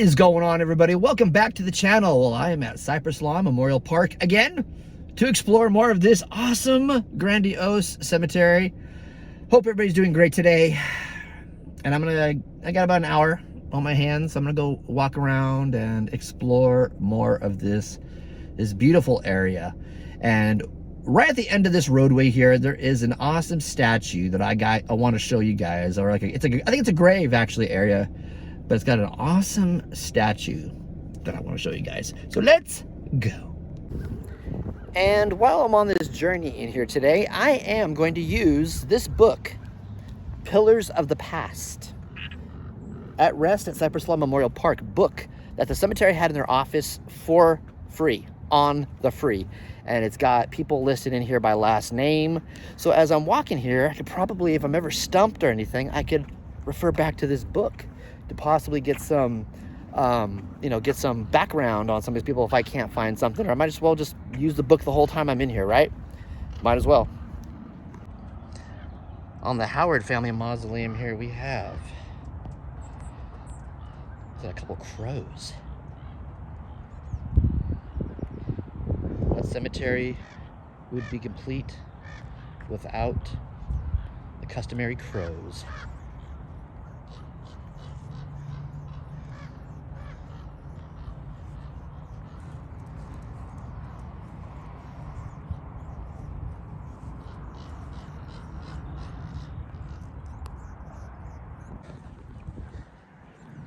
is going on, everybody? Welcome back to the channel. Well, I am at Cypress Lawn Memorial Park again to explore more of this awesome, grandiose cemetery. Hope everybody's doing great today. And I got about an hour on my hands, so I'm gonna go walk around and explore more of this beautiful area. And right at the end of this roadway here, there is an awesome statue that I want to show you guys. Or I think it's a grave actually area, but it's got an awesome statue that I want to show you guys. So let's go. And while I'm on this journey in here today, I am going to use this book, Pillars of the Past, At Rest at Cypress Lawn Memorial Park, book that the cemetery had in their office for free, on the free. And it's got people listed in here by last name. So as I'm walking here, I could probably, if I'm ever stumped or anything, I could refer back to this book to possibly get some, get some background on some of these people if I can't find something. Or I might as well just use the book the whole time I'm in here, right? Might as well. On the Howard family mausoleum here, we have a couple crows. That cemetery would be complete without the customary crows.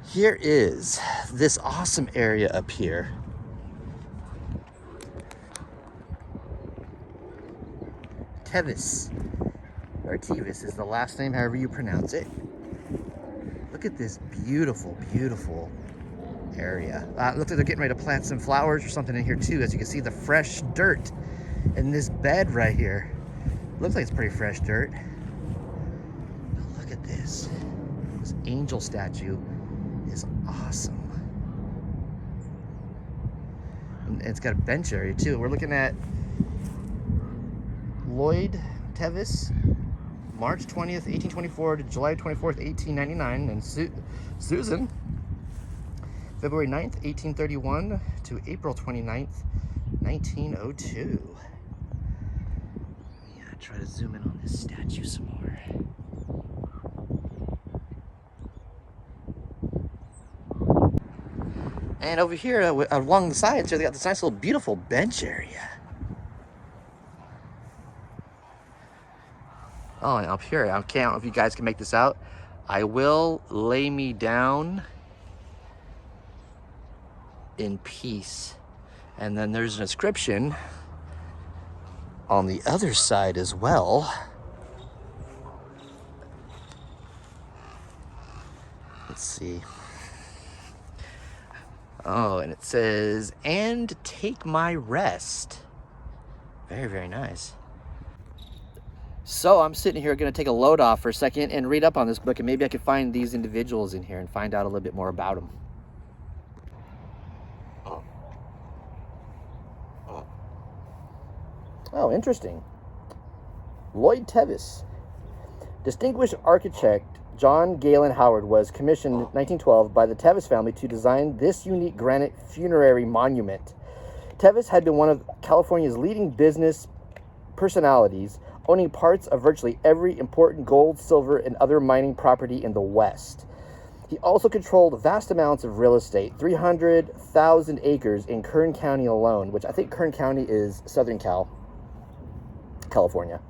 Here is this awesome area up here. Tevis, or Tevis is the last name, however you pronounce it. Look at this beautiful, beautiful area. It looks like they're getting ready to plant some flowers or something in here too. As you can see, the fresh dirt in this bed right here. Looks like it's pretty fresh dirt. But look at this. This angel statue is awesome. And it's got a bench area too. We're looking at Lloyd Tevis, March 20th, 1824 to July 24th, 1899, and Susan, February 9th, 1831 to April 29th, 1902. Yeah, try to zoom in on this statue some more. And over here, along the sides here, they got this nice little beautiful bench area. Oh, and up here, I don't know if you guys can make this out. I will lay me down in peace. And then there's an inscription on the other side as well. Let's see. Oh, and it says, "And take my rest." Very, very nice. So I'm sitting here going to take a load off for a second and read up on this book, and maybe I could find these individuals in here and find out a little bit more about them. Oh, interesting. Lloyd Tevis. Distinguished architect John Galen Howard was commissioned in 1912 by the Tevis family to design this unique granite funerary monument. Tevis had been one of California's leading business personalities, owning parts of virtually every important gold, silver, and other mining property in the West. He also controlled vast amounts of real estate, 300,000 acres in Kern County alone, which I think Kern County is Southern California.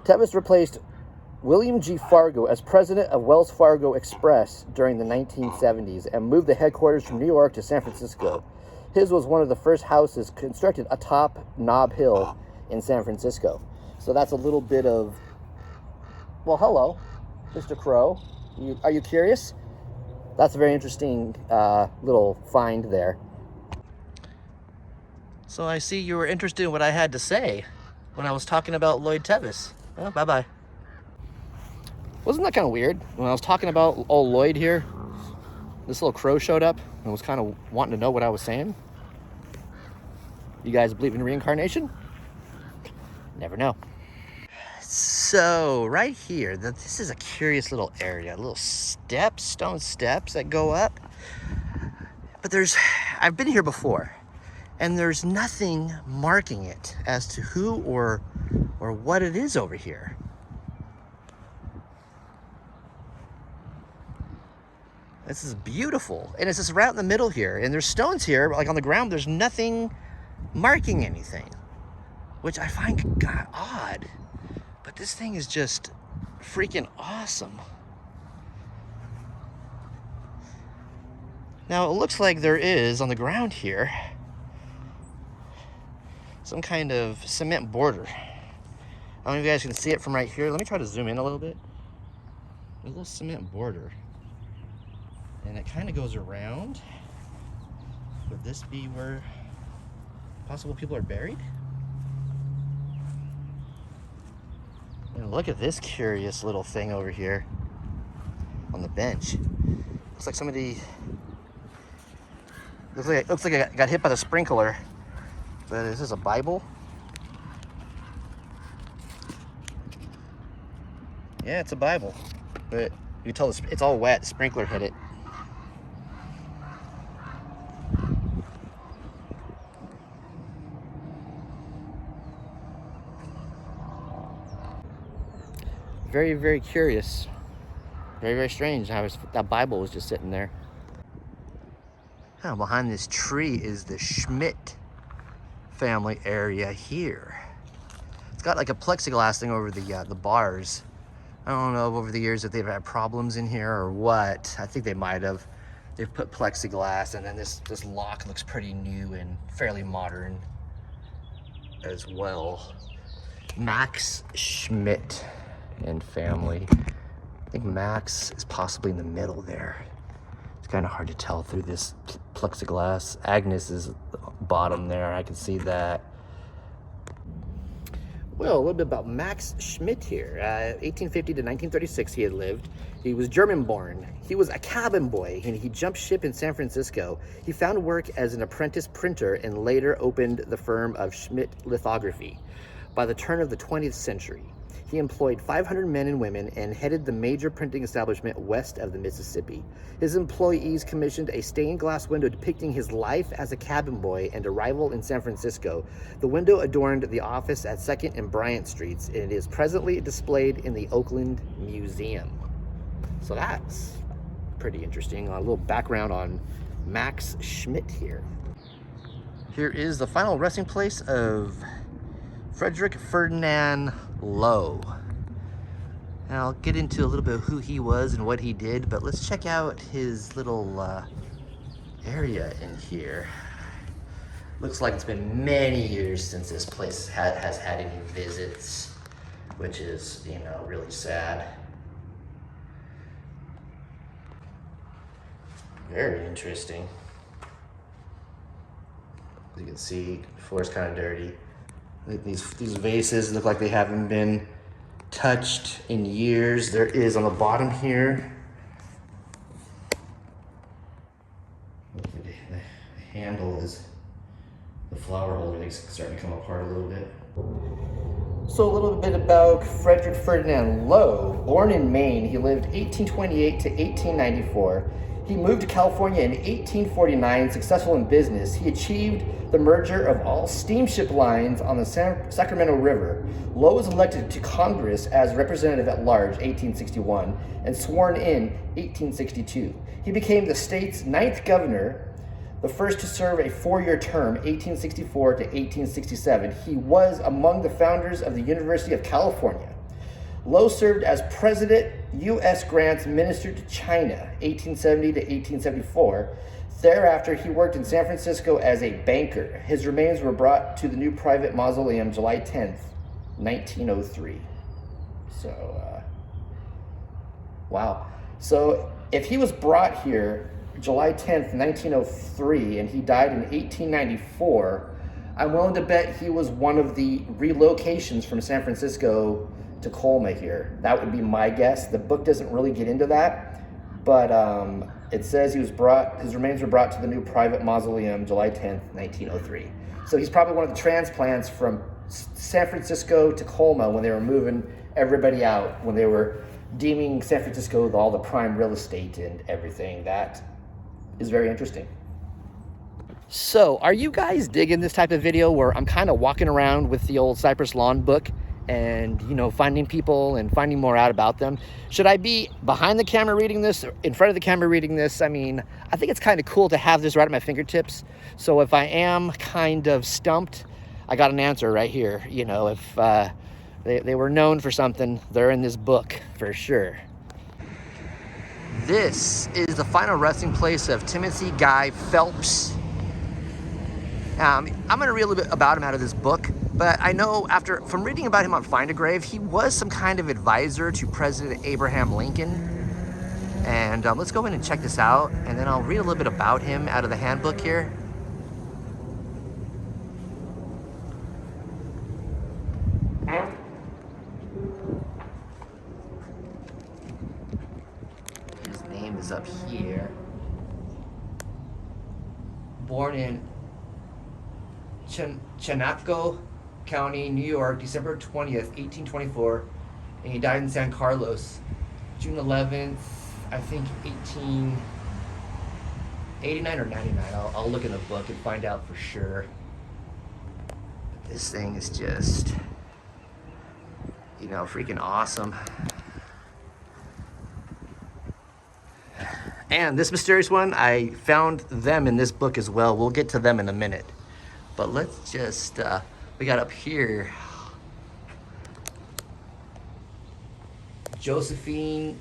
Tevis replaced William G. Fargo as president of Wells Fargo Express during the 1970s and moved the headquarters from New York to San Francisco. His was one of the first houses constructed atop Nob Hill in San Francisco. So that's a little bit of, well, hello, Mr. Crow. Are you curious? That's a very interesting little find there. So I see you were interested in what I had to say when I was talking about Lloyd Tevis. Well, bye-bye. Wasn't that kind of weird? When I was talking about old Lloyd here, this little crow showed up and was kind of wanting to know what I was saying. You guys believe in reincarnation? Never know. So right here, this is a curious little area, little steps, stone steps that go up. But I've been here before, and there's nothing marking it as to who or what it is over here. This is beautiful, and it's just right in the middle here, and there's stones here, but like on the ground, there's nothing marking anything, which I find kind of odd. But this thing is just freaking awesome. Now, it looks like there is, on the ground here, some kind of cement border. I don't know if you guys can see it from right here. Let me try to zoom in a little bit. There's a little cement border. And it kind of goes around. Would this be where possible people are buried? And look at this curious little thing over here on the bench. Looks like somebody, looks like I got hit by the sprinkler. But is this a Bible? Yeah, it's a Bible. But you can tell it's all wet. The sprinkler hit it. Very, very curious. Very, very strange how that Bible was just sitting there. Now, behind this tree is the Schmidt family area here. It's got like a plexiglass thing over the bars. I don't know over the years if they've had problems in here or what. I think they might have. They've put plexiglass, and then this lock looks pretty new and fairly modern as well. Max Schmidt and family. I think Max is possibly in the middle there. It's kind of hard to tell through this plexiglass. Agnes is bottom there. I can see that. Well, a little bit about Max Schmidt here. 1850 to 1936 he had lived. He was German born. He was a cabin boy, and he jumped ship in San Francisco. He found work as an apprentice printer and later opened the firm of Schmidt Lithography. By the turn of the 20th century, he employed 500 men and women and headed the major printing establishment west of the Mississippi. His employees commissioned a stained glass window depicting his life as a cabin boy and arrival in San Francisco. The window adorned the office at 2nd and Bryant Streets, and it is presently displayed in the Oakland Museum. So that's pretty interesting. A little background on Max Schmidt here. Here is the final resting place of Frederick Ferdinand Lowe. And I'll get into a little bit of who he was and what he did, but let's check out his little area in here. Looks like it's been many years since this place has had any visits, which is, you know, really sad. Very interesting. As you can see, the floor's kind of dirty. These vases look like they haven't been touched in years. There is on the bottom here. The handle is the flower holder. It's starting to come apart a little bit. So a little bit about Frederick Ferdinand Lowe. Born in Maine, he lived 1828 to 1894. He moved to California in 1849, successful in business. He achieved the merger of all steamship lines on the Sacramento River. Lowe was elected to Congress as representative at large 1861 and sworn in 1862. He became the state's 9th governor, the first to serve a 4-year term, 1864 to 1867. He was among the founders of the University of California. Lowe served as President, U.S. Grants Minister to China, 1870 to 1874. Thereafter, he worked in San Francisco as a banker. His remains were brought to the new private mausoleum July 10th, 1903. So, wow. So, if he was brought here July 10th, 1903, and he died in 1894, I'm willing to bet he was one of the relocations from San Francisco to Colma here. That would be my guess. The book doesn't really get into that, but it says his remains were brought to the new private mausoleum July 10th, 1903. So he's probably one of the transplants from San Francisco to Colma when they were moving everybody out, when they were deeming San Francisco with all the prime real estate and everything. That is very interesting. So, are you guys digging this type of video where I'm kind of walking around with the old Cypress Lawn book and, you know, finding people and finding more out about them? Should I be behind the camera reading this or in front of the camera reading this? I mean, I think it's kind of cool to have this right at my fingertips. So if I am kind of stumped, I got an answer right here. You know, if they were known for something, they're in this book for sure. This is the final resting place of Timothy Guy Phelps. I'm going to read a little bit about him out of this book, but I know from reading about him on Find a Grave, he was some kind of advisor to President Abraham Lincoln. And let's go in and check this out, and then I'll read a little bit about him out of the handbook here. His name is up here. Born in Chenapco County, New York, December 20th, 1824, and he died in San Carlos, June 11th, I think 1889 or 99. I'll look in the book and find out for sure. But this thing is just, you know, freaking awesome. And this mysterious one, I found them in this book as well. We'll get to them in a minute. But let's just, we got up here, Josephine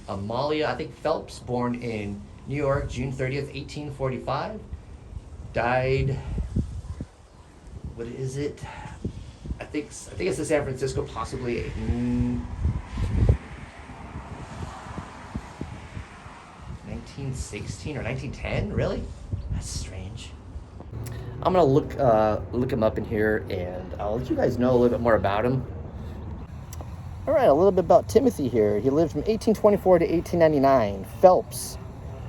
Amalia, I think Phelps, born in New York, June 30th, 1845. Died, what is it? I think it's in San Francisco, possibly 1916 or 1910, really? That's strange. I'm gonna look him up in here, and I'll let you guys know a little bit more about him. All right, a little bit about Timothy here. He lived from 1824 to 1899. Phelps.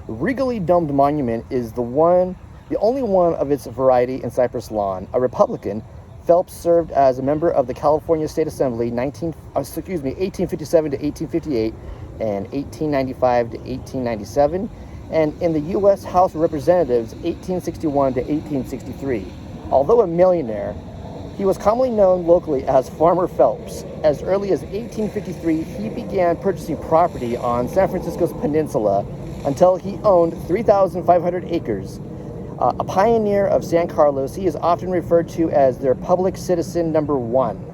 The regally domed monument is the only one of its variety in Cypress Lawn. A Republican, Phelps served as a member of the California State Assembly 1857 to 1858 and 1895 to 1897. And in the U.S. House of Representatives, 1861 to 1863. Although a millionaire, he was commonly known locally as Farmer Phelps. As early as 1853, he began purchasing property on San Francisco's peninsula until he owned 3,500 acres. A pioneer of San Carlos, he is often referred to as their public citizen number one.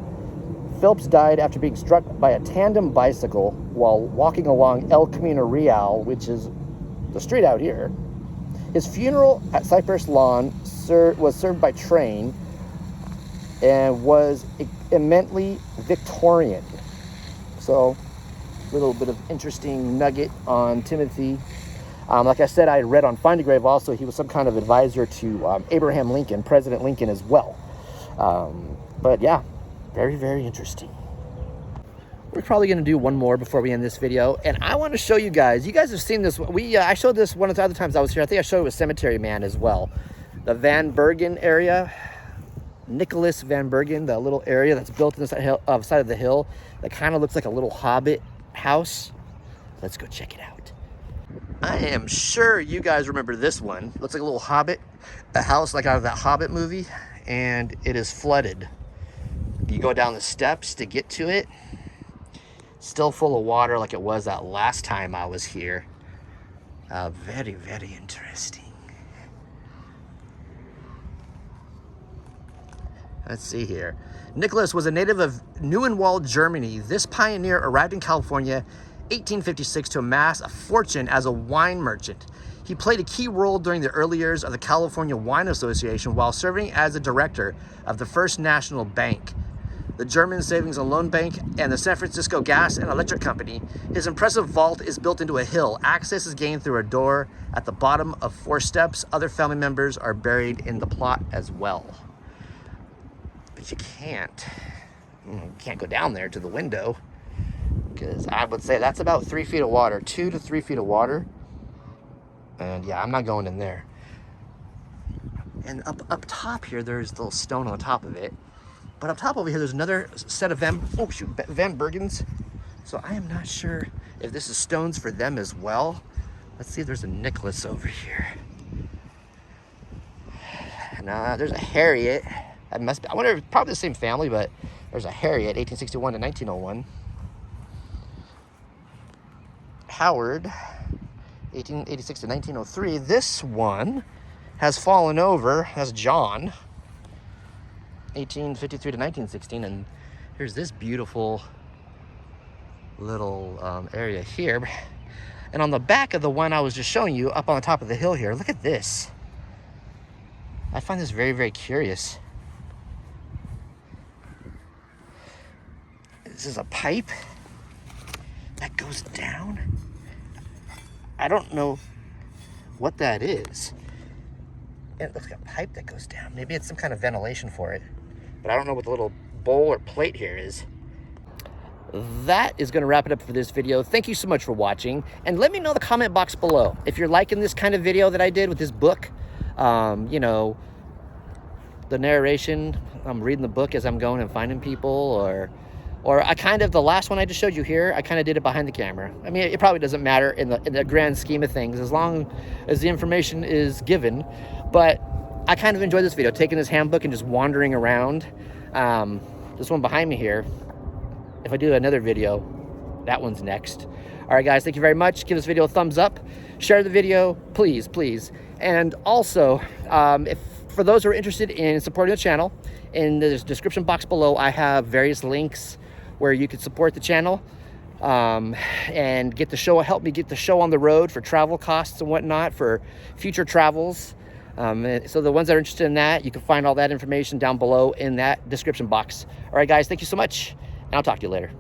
Phelps died after being struck by a tandem bicycle while walking along El Camino Real, which is the street out here. His funeral at Cypress Lawn was served by train and was eminently Victorian. So, a little bit of interesting nugget on Timothy. Like I said, I read on Find a Grave also, he was some kind of advisor to Abraham Lincoln, President Lincoln as well. But yeah, very, very interesting. We're probably going to do one more before we end this video, and I want to show you guys. You guys have seen this. I showed this one of the other times I was here. I think I showed it with Cemetery Man as well. The Van Bergen area, Nicholas Van Bergen, the little area that's built in the side of the hill that kind of looks like a little hobbit house. Let's go check it out. I am sure you guys remember this one. Looks like a little hobbit, a house like out of that Hobbit movie, and it is flooded. You go down the steps to get to it. Still full of water like it was that last time I was here. Very, very interesting. Let's see here. Nicholas was a native of Neuenwald, Germany. This pioneer arrived in California 1856 to amass a fortune as a wine merchant. He played a key role during the early years of the California Wine Association while serving as a director of the First National Bank, the German Savings and Loan Bank, and the San Francisco Gas and Electric Company. His impressive vault is built into a hill. Access is gained through a door at the bottom of 4 steps. Other family members are buried in the plot as well. But you can't go down there to the window, because I would say that's about 3 feet of water, 2 to 3 feet of water. And yeah, I'm not going in there. And up top here, there's a little stone on the top of it. But up top over here, there's another set of Van Bergens. So I am not sure if this is stones for them as well. Let's see if there's a Nicholas over here. Nah, there's a Harriet. That must be, I wonder if it's probably the same family, but there's a Harriet, 1861 to 1901. Howard, 1886 to 1903. This one has fallen over, has John, 1853 to 1916. And here's this beautiful little area here. And on the back of the one I was just showing you, up on the top of the hill here, look at this. I find this very, very curious. This is a pipe that goes down. I don't know what that is. It looks like a pipe that goes down. Maybe it's some kind of ventilation for it, but I don't know what the little bowl or plate here is. That is going to wrap it up for this video. Thank you so much for watching, and let me know in the comment box below if you're liking this kind of video that I did with this book. You know, the narration, I'm reading the book as I'm going and finding people, or I kind of, the last one I just showed you here, I kind of did it behind the camera. I mean, it probably doesn't matter in the grand scheme of things, as long as the information is given. But I kind of enjoyed this video, taking this handbook and just wandering around. This one behind me here, if I do another video, that one's next. All right, guys, thank you very much. Give this video a thumbs up. Share the video, please, please. And also, for those who are interested in supporting the channel, in the description box below, I have various links where you can support the channel and get the show, help me get the show on the road for travel costs and whatnot for future travels. So the ones that are interested in that, you can find all that information down below in that description box. All right, guys, thank you so much, and I'll talk to you later.